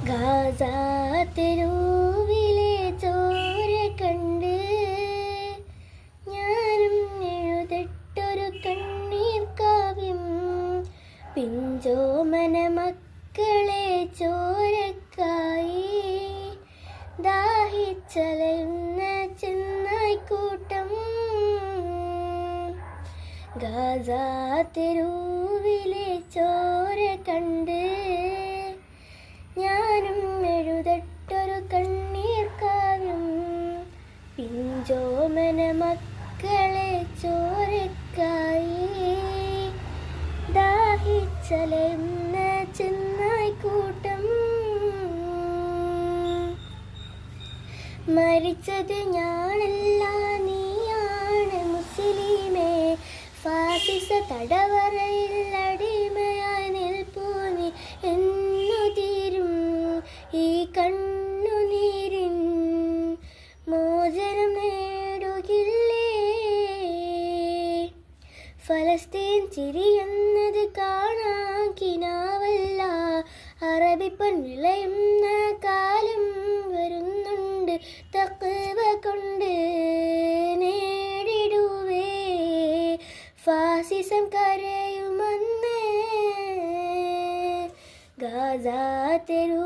Gaza തെരുവിലെ ചോര കണ്ട് ഞാനും എഴുതട്ടൊരു കണ്ണീർ കാവ്യം. പിഞ്ചോമന മക്കളെ ചോരക്കായി ദാഹിച്ചലയുന്ന ചെന്നായ്ക്കൂട്ടം. ഗാസ തെരുവിലെ ചോര കണ്ട് ഞാനും എഴുതട്ടൊരു കണ്ണീർ കാവ്യം. പിഞ്ചോമന മക്കളെ ചോരക്കായി ദാഹിച്ചലയുന്ന ചെന്നായ്ക്കൂട്ടം. മരിച്ചത് ഞാനല്ല, നീയാണ് മുസ്ലിമേ. ഫാസിസ തടവറയിൽ അടിമയായി നിൽപ്പൂ നീ. എന്നു തീരും ഈ കണ്ണുനീരിൻ മോചനം നേടുകില്ലേ? ഫലസ്തീൻ ചിരിയെന്നത് കാണാൻ കിനാവല്ല, അറബിപ്പൻ വിളയുന്ന കാലം വരുന്നുണ്ട്. തഖ്വ കൊണ്ട് നേടിടുവേ ഫാസിസം കരയുമെന്ന്. ഗാസ തെരു